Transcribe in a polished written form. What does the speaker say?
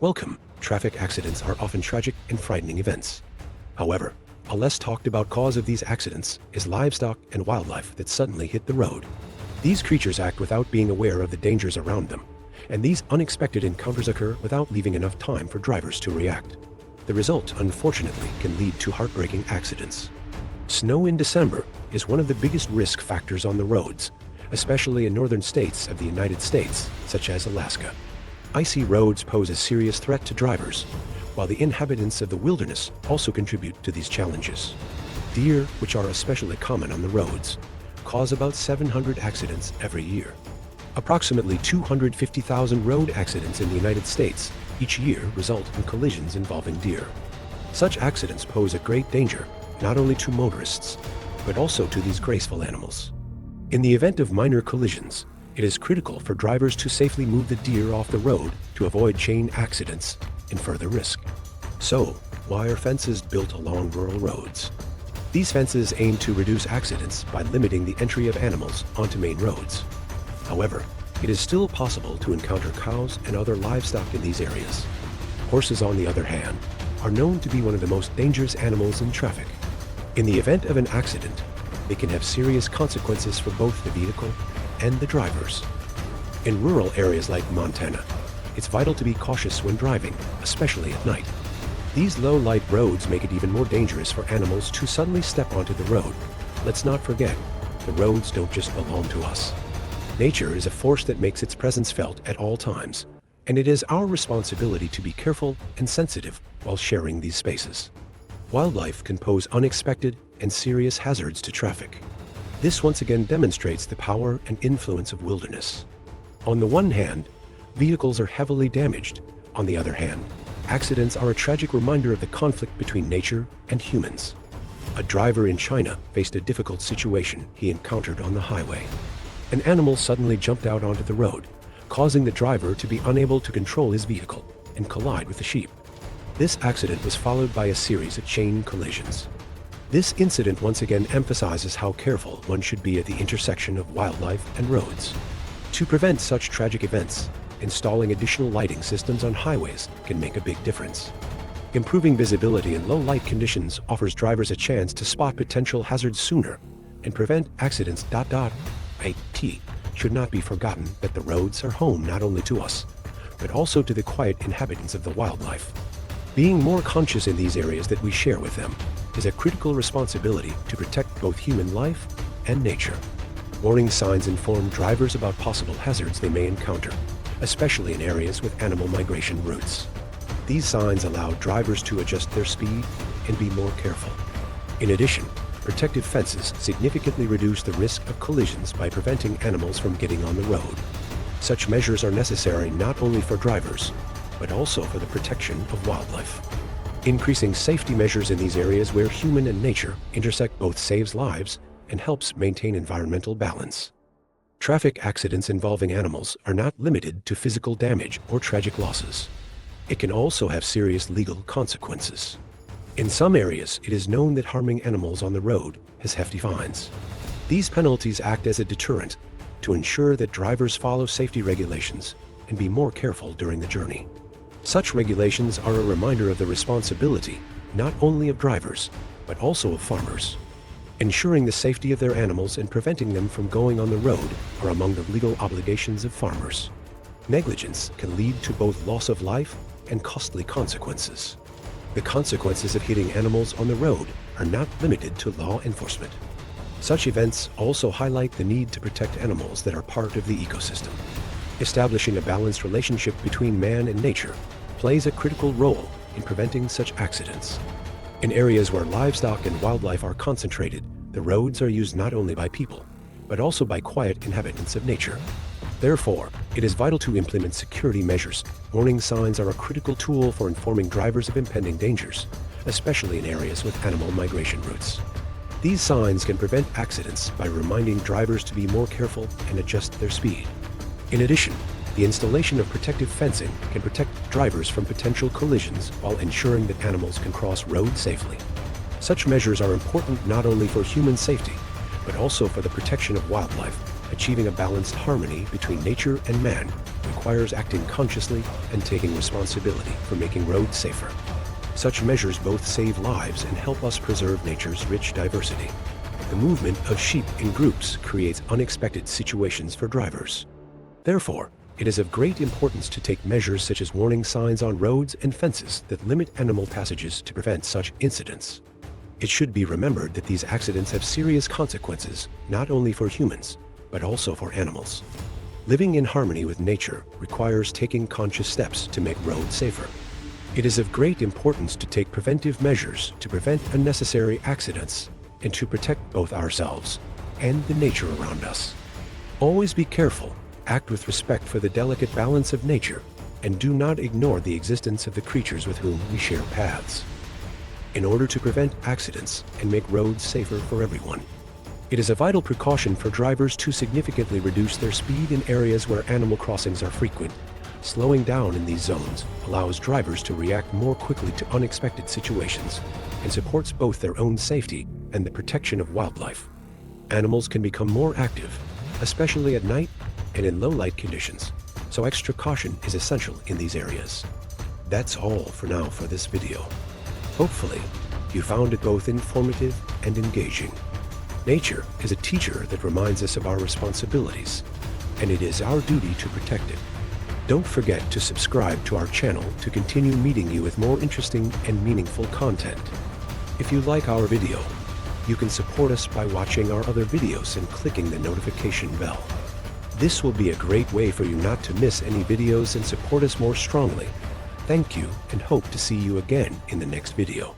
Welcome. Traffic accidents are often tragic and frightening events. However, a less talked about cause of these accidents is livestock and wildlife that suddenly hit the road. These creatures act without being aware of the dangers around them, and these unexpected encounters occur without leaving enough time for drivers to react. The result, unfortunately, can lead to heartbreaking accidents. Snow in December is one of the biggest risk factors on the roads, especially in northern states of the United States, such as Alaska. Icy roads pose a serious threat to drivers, while the inhabitants of the wilderness also contribute to these challenges. Deer, which are especially common on the roads, cause about 700 accidents every year. Approximately 250,000 road accidents in the United States each year result in collisions involving deer. Such accidents pose a great danger not only to motorists, but also to these graceful animals. In the event of minor collisions, it is critical for drivers to safely move the deer off the road to avoid chain accidents and further risk. So, why are fences built along rural roads? These fences aim to reduce accidents by limiting the entry of animals onto main roads. However, it is still possible to encounter cows and other livestock in these areas. Horses, on the other hand, are known to be one of the most dangerous animals in traffic. In the event of an accident, they can have serious consequences for both the vehicle and the drivers. In rural areas like Montana, it's vital to be cautious when driving, especially at night. These low-light roads make it even more dangerous for animals to suddenly step onto the road. Let's not forget, the roads don't just belong to us. Nature is a force that makes its presence felt at all times, and it is our responsibility to be careful and sensitive while sharing these spaces. Wildlife can pose unexpected and serious hazards to traffic. This once again demonstrates the power and influence of wilderness. On the one hand, vehicles are heavily damaged. On the other hand, accidents are a tragic reminder of the conflict between nature and humans. A driver in China faced a difficult situation he encountered on the highway. An animal suddenly jumped out onto the road, causing the driver to be unable to control his vehicle and collide with the sheep. This accident was followed by a series of chain collisions. This incident once again emphasizes how careful one should be at the intersection of wildlife and roads. To prevent such tragic events, installing additional lighting systems on highways can make a big difference. Improving visibility in low light conditions offers drivers a chance to spot potential hazards sooner and prevent accidents. It should not be forgotten that the roads are home not only to us, but also to the quiet inhabitants of the wildlife. Being more conscious in these areas that we share with them is a critical responsibility to protect both human life and nature. Warning signs inform drivers about possible hazards they may encounter, especially in areas with animal migration routes. These signs allow drivers to adjust their speed and be more careful. In addition, protective fences significantly reduce the risk of collisions by preventing animals from getting on the road. Such measures are necessary not only for drivers, but also for the protection of wildlife. Increasing safety measures in these areas where human and nature intersect both saves lives and helps maintain environmental balance. Traffic accidents involving animals are not limited to physical damage or tragic losses. It can also have serious legal consequences. In some areas, it is known that harming animals on the road has hefty fines. These penalties act as a deterrent to ensure that drivers follow safety regulations and be more careful during the journey. Such regulations are a reminder of the responsibility not only of drivers, but also of farmers. Ensuring the safety of their animals and preventing them from going on the road are among the legal obligations of farmers. Negligence can lead to both loss of life and costly consequences. The consequences of hitting animals on the road are not limited to law enforcement. Such events also highlight the need to protect animals that are part of the ecosystem. Establishing a balanced relationship between man and nature plays a critical role in preventing such accidents. In areas where livestock and wildlife are concentrated, the roads are used not only by people, but also by quiet inhabitants of nature. Therefore, it is vital to implement security measures. Warning signs are a critical tool for informing drivers of impending dangers, especially in areas with animal migration routes. These signs can prevent accidents by reminding drivers to be more careful and adjust their speed. In addition, the installation of protective fencing can protect drivers from potential collisions while ensuring that animals can cross roads safely. Such measures are important not only for human safety, but also for the protection of wildlife. Achieving a balanced harmony between nature and man requires requires acting consciously and taking responsibility for making roads safer. Such measures both save lives and help us preserve nature's rich diversity. The movement of sheep in groups creates unexpected situations for drivers. Therefore, it is of great importance to take measures such as warning signs on roads and fences that limit animal passages to prevent such incidents. It should be remembered that these accidents have serious consequences, not only for humans, but also for animals. Living in harmony with nature requires taking conscious steps to make roads safer. It is of great importance to take preventive measures to prevent unnecessary accidents and to protect both ourselves and the nature around us. Always be careful, act with respect for the delicate balance of nature, and do not ignore the existence of the creatures with whom we share paths. In order to prevent accidents and make roads safer for everyone, it is a vital precaution for drivers to significantly reduce their speed in areas where animal crossings are frequent. Slowing down in these zones allows drivers to react more quickly to unexpected situations and supports both their own safety and the protection of wildlife. Animals can become more active, especially at night and in low light conditions, so extra caution is essential in these areas. That's all for now for this video. Hopefully, you found it both informative and engaging. Nature is a teacher that reminds us of our responsibilities, and it is our duty to protect it. Don't forget to subscribe to our channel to continue meeting you with more interesting and meaningful content. If you like our video, you can support us by watching our other videos and clicking the notification bell. This will be a great way for you not to miss any videos and support us more strongly. Thank you and hope to see you again in the next video.